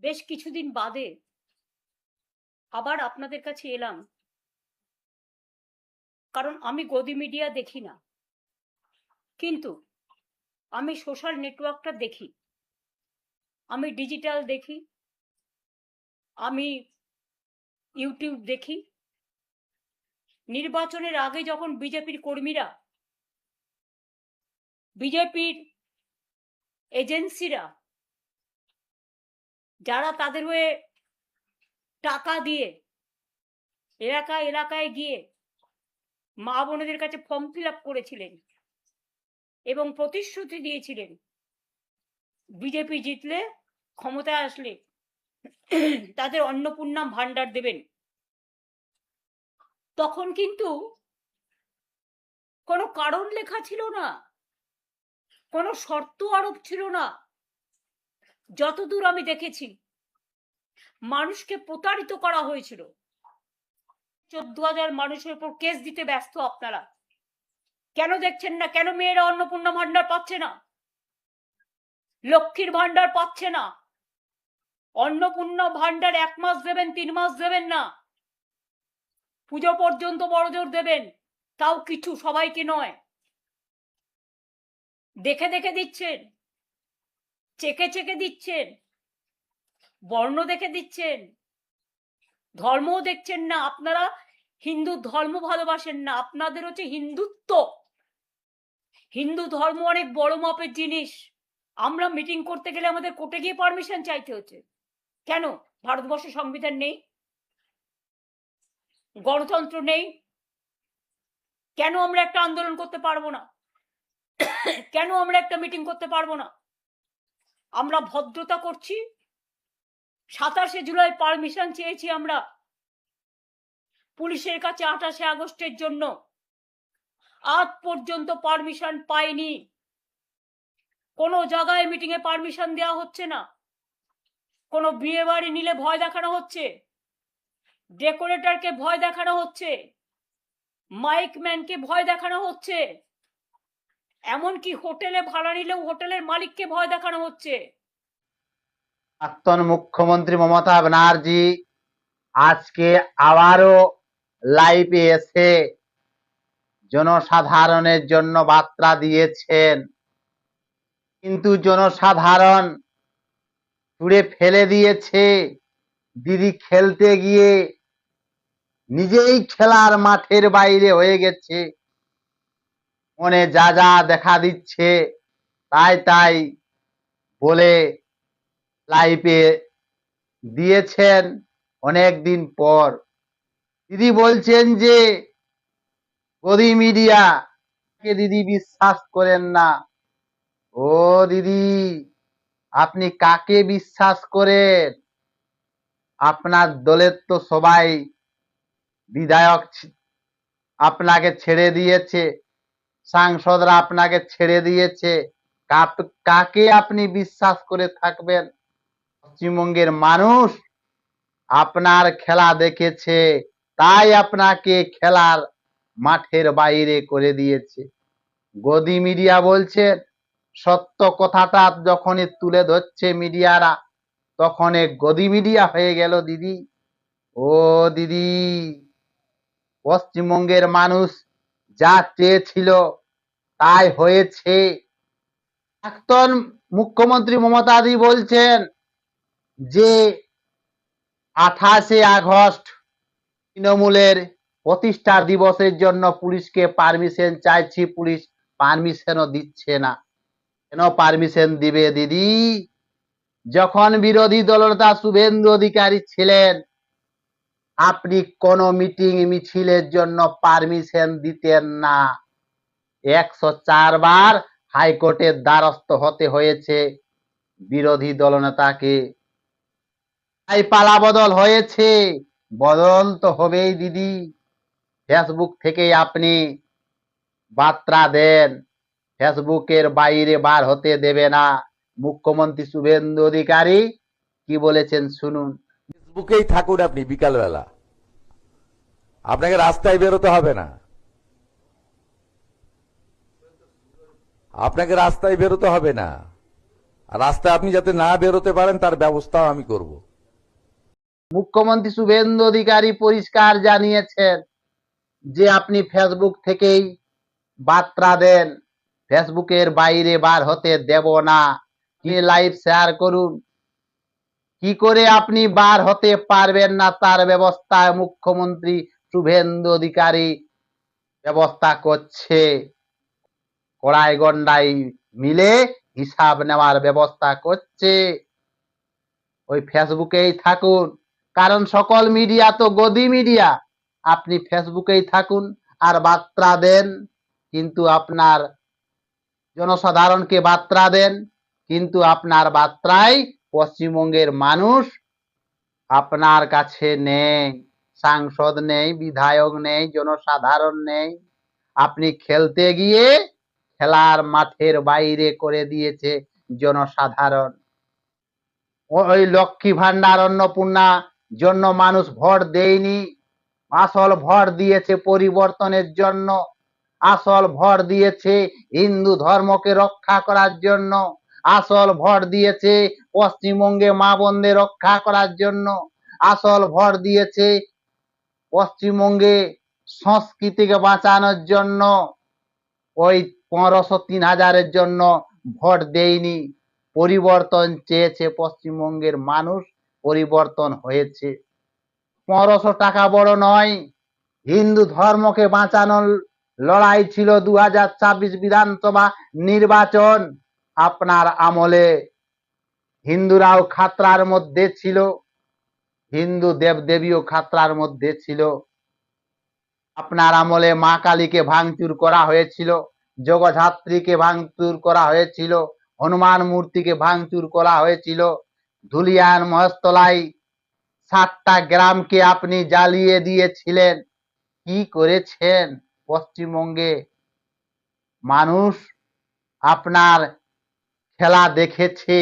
বেশ কিছুদিন বাদে আবার আপনাদের কাছে এলাম, কারণ আমি গদি মিডিয়া দেখি না, কিন্তু আমি সোশ্যাল নেটওয়ার্কটা দেখি, আমি ডিজিটাল দেখি, আমি ইউটিউব দেখি। নির্বাচনের আগে যখন বিজেপির কর্মীরা, বিজেপির এজেন্সিরা, যারা তাদের হয়ে টাকা দিয়ে এলাকায় এলাকায় গিয়ে মা বোনেদের কাছে ফর্ম ফিল আপ করেছিলেন এবং প্রতিশ্রুতি দিয়েছিলেন বিজেপি জিতলে, ক্ষমতায় আসলে তাদের অন্নপূর্ণা ভান্ডার দেবেন, তখন কিন্তু কোনো কারণ লেখা ছিল না, কোনো শর্ত আরোপ ছিল না। যতদূর আমি দেখেছি, মানুষকে প্রতারিত করা হয়েছিল। 14,000 মানুষের উপর কেস দিতে ব্যস্ত আপনারা। কেন দেখছেন না? কেন মেয়েরা অন্নপূর্ণা ভান্ডার পাচ্ছে না, লক্ষ্মীর ভান্ডার পাচ্ছে না? অন্নপূর্ণা ভান্ডার 1 মাস দেবেন, 3 মাস দেবেন না, পুজো পর্যন্ত বড়জোর দেবেন, তাও কিছু, সবাইকে নয়। দেখে দেখে দিচ্ছেন, চেকে চেকে দিচ্ছেন, বর্ণ দেখে দিচ্ছেন, ধর্মও দেখছেন না। আপনারা হিন্দু ধর্ম ভালোবাসেন না, আপনাদের হচ্ছে হিন্দুত্ব। হিন্দু ধর্ম অনেক বড় মাপের জিনিস। আমরা মিটিং করতে গেলে আমাদের কোর্টে গিয়ে পারমিশন চাইতে হচ্ছে। কেন? ভারতবর্ষে সংবিধান নেই? গণতন্ত্র নেই? কেন আমরা একটা আন্দোলন করতে পারবো না? কেন আমরা একটা মিটিং করতে পারবো না? আমরা ভদ্রতা করছি। 27শে জুলাই পারমিশন চেয়েছি আমরা পুলিশের কাছে 28শে আগস্টের জন্য, আজ পর্যন্ত পারমিশন পাইনি। কোনো জায়গায় মিটিং এ পারমিশন দেওয়া হচ্ছে না। কোনো বিয়ে বাড়ি নিলে ভয় দেখানো হচ্ছে, ডেকোরেটরকে ভয় দেখানো হচ্ছে, মাইক ম্যানকে ভয় দেখানো হচ্ছে, এমনকি হোটেলে ভাড়া নিলেও হোটেলের মালিককে ভয় দেখানো হচ্ছে। প্রাক্তন মুখ্যমন্ত্রী মমতা ব্যানার্জি আজকে আবারও লাইভে এসে জনসাধারণের জন্য বার্তা দিয়েছেন, কিন্তু জনসাধারণ ছুঁড়ে ফেলে দিয়েছে। দিদি খেলতে গিয়ে নিজেই খেলার মাঠের বাইরে হয়ে গেছে, মনে যা যা দেখা দিচ্ছে তাই তাই বলে লাইভে দিয়েছেন অনেকদিন পর। দিদি বলছেন যে গদি মিডিয়াকে দিদি বিশ্বাস করেন না। ও দিদি, আপনি কাকে বিশ্বাস করেন? আপনার দলের তো সবাই বিধায়ক আপনাকে ছেড়ে দিয়েছে, সাংসদরা আপনাকে ছেড়ে দিয়েছে, কাকে আপনি বিশ্বাস করে থাকবেন? পশ্চিমবঙ্গের মানুষ আপনার খেলা দেখেছে, তাই আপনাকে খেলার মাঠের বাইরে করে দিয়েছে। গদি মিডিয়া বলছে, সত্য কথাটা যখনই তুলে ধরছে মিডিয়ারা, তখন গদি মিডিয়া হয়ে গেল দিদি। ও দিদি, পশ্চিমবঙ্গের মানুষ যা চেয়েছিল তাই হয়েছে। প্রাক্তন মুখ্যমন্ত্রী মমতা দি বলছেন যে 28শে আগস্ট তৃণমূলের প্রতিষ্ঠা দিবসের জন্য পুলিশকে পারমিশন চাইছি, পুলিশ পারমিশনও দিচ্ছে না। কেন পারমিশন দিবে দিদি? যখন বিরোধী দলনেতা শুভেন্দু অধিকারী ছিলেন, আপনি কোন মিটিং মিছিলের জন্য পারমিশন দিতেন না। 104 বার হাইকোর্টের দ্বারস্থ হতে হয়েছে বিরোধী দলনেতাকে। তাই পালা বদল হয়েছে, বদল তো হবেই দিদি। ফেসবুক থেকে আপনি বার্তা দেন, ফেসবুকের বাইরে বার হতে দেবে না। মুখ্যমন্ত্রী শুভেন্দু অধিকারী কি বলেছেন শুনুন। ফেসবুকেই থাকুন আপনি, বিকালবেলা আপনাকে রাস্তায় বেরোতে হবে না, আপনাকে রাস্তায় বেরোতে হবে না। আর রাস্তায় আপনি যাতে না বেরোতে পারেন তার ব্যবস্থাও আমি করব। মুখ্যমন্ত্রী শুভেন্দু অধিকারী পরিষ্কার জানিয়েছেন যে আপনি ফেসবুক থেকেই বার্তা দেন, ফেসবুকের বাইরে বার হতে দেব না। আপনি লাইভ শেয়ার করুন। কি করে আপনি বার হতে পারবেন না তার ব্যবস্থা মুখ্যমন্ত্রী শুভেন্দু অধিকারী ব্যবস্থা করছে। কড়াই গন্ডাই মিলে হিসাব নেওয়ার ব্যবস্থা করছে। ওই ফেসবুকেই থাকুন, কারণ সকল মিডিয়া তো গদি মিডিয়া। আপনি ফেসবুকেই থাকুন আর বার্তা দেন, কিন্তু আপনার জনসাধারণকে বার্তা দেন, কিন্তু আপনার বার্তায় পশ্চিমবঙ্গের মানুষ আপনার কাছে নেই। সাংসদ নেই, বিধায়ক নেই, জনসাধারণ নেই। আপনি খেলতে গিয়ে খেলার মাঠের বাইরে করে দিয়েছে জনসাধারণ। ওই লক্ষ্মী ভান্ডার, অন্নপূর্ণা জন্য মানুষ ভোট দেয়নি। আসল ভোট দিয়েছে পরিবর্তনের জন্য, আসল ভোট দিয়েছে হিন্দু ধর্মকে রক্ষা করার জন্য, আসল ভোট দিয়েছে পশ্চিমবঙ্গে মা বোনদের রক্ষা করার জন্য, আসল ভোট দিয়েছে পশ্চিমবঙ্গে সংস্কৃতিকে বাঁচানোর জন্য। ওই 1500-3000-এর জন্য ভোট দেয়নি। পরিবর্তন চেয়েছে পশ্চিমবঙ্গের মানুষ, পরিবর্তন হয়েছে। 1500 টাকা বড় নয়। হিন্দু ধর্মকে বাঁচানোর লড়াই ছিল 2026 বিধানসভা নির্বাচন। আপনার আমলে হিন্দুরাও খাতরার মধ্যে ছিল, হিন্দু দেবদেবীও খাতরার মধ্যে ছিল। আপনার আমলে মা কালীকে ভাঙচুর করা হয়েছিল, জগদ্ধাত্রীকে ভাঙচুর করা হয়েছিল, হনুমান মূর্তিকে ভাঙচুর করা হয়েছিল। ধুলিয়ান মহেশতলায় 7টা গ্রামকে আপনি জ্বালিয়ে দিয়েছিলেন। কি করেছেন? পশ্চিমবঙ্গে মানুষ আপনার খেলা দেখেছে,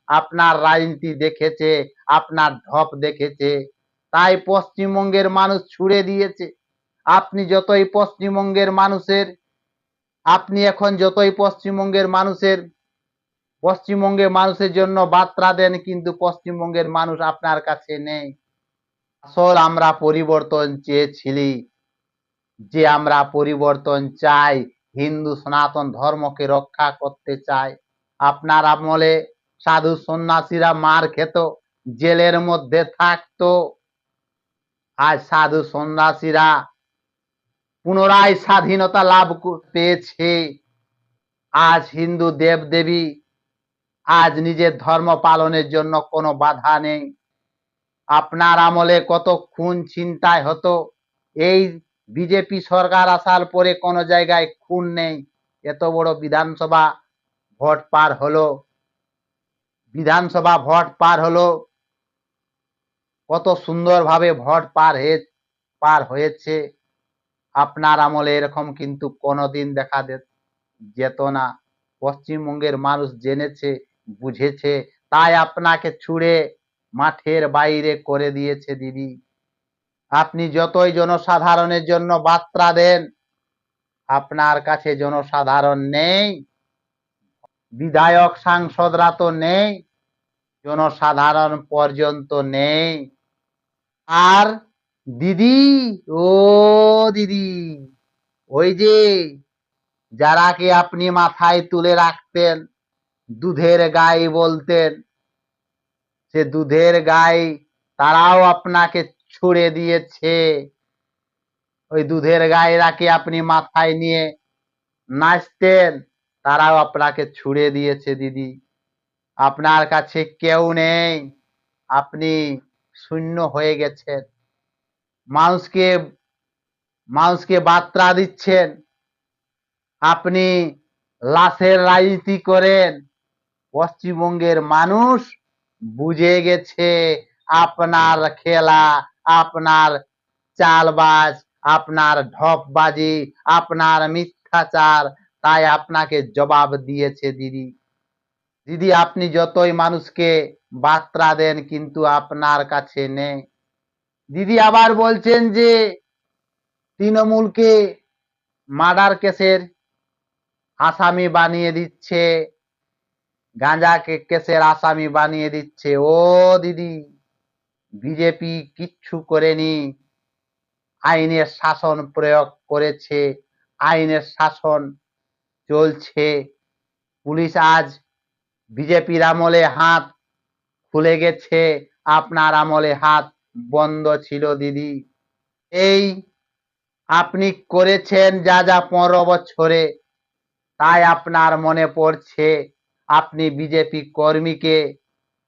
আপনার রাজনীতি দেখেছে, আপনার ঢপ দেখেছে, তাই পশ্চিমবঙ্গের মানুষ ছুড়ে দিয়েছে। আপনি যতই পশ্চিমবঙ্গের মানুষের আপনি এখন যতই পশ্চিমবঙ্গের মানুষের জন্য বার্তা দেন, কিন্তু পশ্চিমবঙ্গের মানুষ আপনার কাছে নেই। আসল আমরা পরিবর্তন চেয়েছিলি, যে আমরা পরিবর্তন চাই, হিন্দু সনাতন ধর্মকে রক্ষা করতে চাই। আপনার আমলে সাধু সন্ন্যাসীরা মার খেত, জেলের মধ্যে থাকতো। আজ সাধু সন্ন্যাসীরা পুনরায় স্বাধীনতা লাভ পেয়েছে। আজ হিন্দু দেবদেবী আজ নিজের ধর্ম পালনের জন্য কোনো বাধা নেই। আপনার আমলে কত খুন ছিনতাই হতো, এই বিজেপি সরকার আসার পরে কোনো জায়গায় খুন নেই। এত বড় বিধানসভা ভোট পার হলো, কত সুন্দরভাবে ভোট পার হয়েছে। আপনার আমলে এরকম কিন্তু কোনোদিন দেখা যেত না। পশ্চিমবঙ্গের মানুষ জেনেছে, বুঝেছে, তাই আপনাকে ছুড়ে মাঠের বাইরে করে দিয়েছে। দিদি, আপনি যতই জনসাধারণের জন্য বার্তা দেন, আপনার কাছে জনসাধারণ নেই, বিধায়ক সাংসদরা তো নেই, জনসাধারণ পর্যন্ত নেই। আর দিদি, ও দিদি, ওই যে যারাকে আপনি মাথায় তুলে রাখতেন, দুধের গাই বলতেন, সে দুধের গাই তারাও আপনাকে ছুড়ে দিয়েছে। ওই দুধের গাইরাকে আপনি মাথায় নিয়ে নাচতেন, তারাও আপনাকে ছুড়ে দিয়েছে। দিদি, আপনার কাছে কেউ নেই, আপনি শূন্য হয়ে গেছেন। মানুষকে মানুষকে বার্তা দিচ্ছেন, আপনি লাশের রাজনীতি করেন। পশ্চিমবঙ্গের মানুষ বুঝে গেছে আপনার খেলা, আপনার চালবাজ, আপনার ঢপবাজি, আপনার মিথ্যাচার, তাই আপনাকে জবাব দিয়েছে। দিদি, দিদি, আপনি যতই মানুষকে বার্তা দেন, কিন্তু আপনার কাছে নেই। দিদি, আবার বলছেন যে তৃণমূলকে মার্ডার কেসের আসামি বানিয়ে দিচ্ছে, গাঁজাকে কেসের আসামি বানিয়ে দিচ্ছে। ও দিদি, বিজেপি কিচ্ছু করেনি, আইনের শাসন প্রয়োগ করেছে, আইনের শাসন চলছে। পুলিশ আজ বিজেপির আমলে হাত খুলে গেছে, আপনার আমলে হাত বন্ধ ছিল দিদি। এই আপনি করেছেন যা যা 15 বছরে, তাই আপনার মনে পড়ছে। আপনি বিজেপি কর্মীকে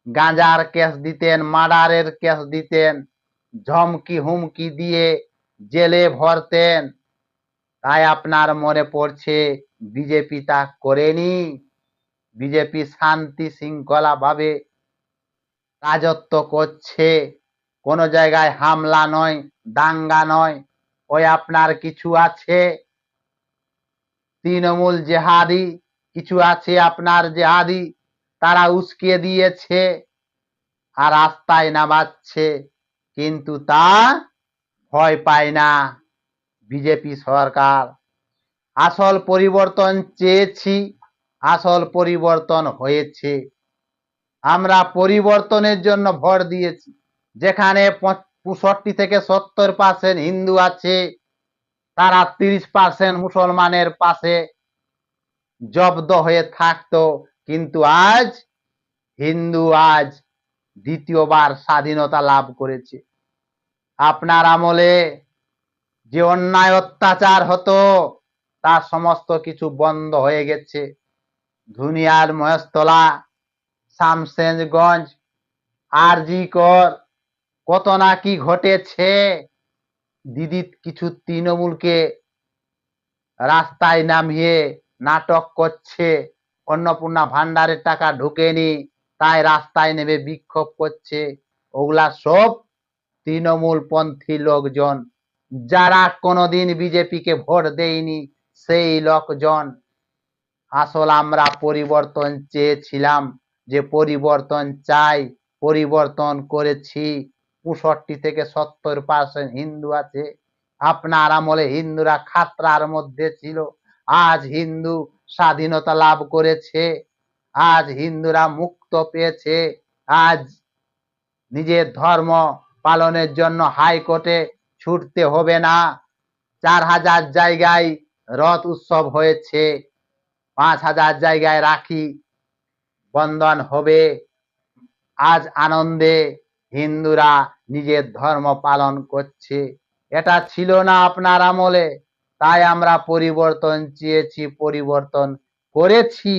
গাঁজার কেস দিতেন, মার্ডারের কেস দিতেন, ধমকি হুমকি দিয়ে জেলে ভরতেন, তাই আপনার মনে পড়ছে। বিজেপি তা করেনি। বিজেপি শান্তি শৃঙ্খলা ভাবে রাজত্ব করছে, কোনো জায়গায় হামলা নয়, দাঙ্গা নয়। ওই আপনার কিছু আছে তৃণমূল জেহাদি, কিছু আছে আপনার জেহাদি, তারা উস্কে দিয়েছে আর রাস্তায় নামাচ্ছে, কিন্তু তা ভয় পায় না বিজেপি সরকার। আসল পরিবর্তন চেয়েছি, আসল পরিবর্তন হয়েছে। আমরা পরিবর্তনের জন্য ভোট দিয়েছি। যেখানে 65 থেকে 70% হিন্দু আছে, তারা 30% মুসলমানের পাশে জব্দ হয়ে থাকতো, কিন্তু আজ হিন্দু আজ দ্বিতীয়বার স্বাধীনতা লাভ করেছে। আপনার আমলে যে অন্যায় অত্যাচার হতো, তার সমস্ত কিছু বন্ধ হয়ে গেছে। ধুনিয়ার মহেশতলা, শামসেরগঞ্জ, আরজি কর, কত না কি ঘটেছে। দিদি কিছু তৃণমূলকে রাস্তায় নামিয়ে নাটক করছে, অন্নপূর্ণা ভান্ডারের টাকা ঢুকেনি, তাই রাস্তায় নেমে বিক্ষোভ করছে। ওগুলা সব তৃণমূল পন্থী লোকজন, যারা কোনোদিন বিজেপিকে ভোট দেয়নি, সেই লোকজন। আসল আমরা পরিবর্তন চেয়েছিলাম, যে পরিবর্তন চাই, পরিবর্তন করেছি। 65 থেকে 70% হিন্দু আছে, আপনার আমলে হিন্দুরা খাতরার মধ্যে ছিল। আজ হিন্দু স্বাধীনতা লাভ করেছে, আজ হিন্দুরা মুক্ত পেয়েছে। আজ নিজের ধর্ম পালনের জন্য হাইকোর্টে ছুটতে হবে না। 4000 জায়গায় রথ উৎসব হয়েছে, 5000 জায়গায় রাখি বন্ধন হবে। আজ আনন্দে হিন্দুরা নিজের ধর্ম পালন করছে। এটা ছিল না আপনার আমলে, তাই আমরা পরিবর্তন চেয়েছি, পরিবর্তন করেছি।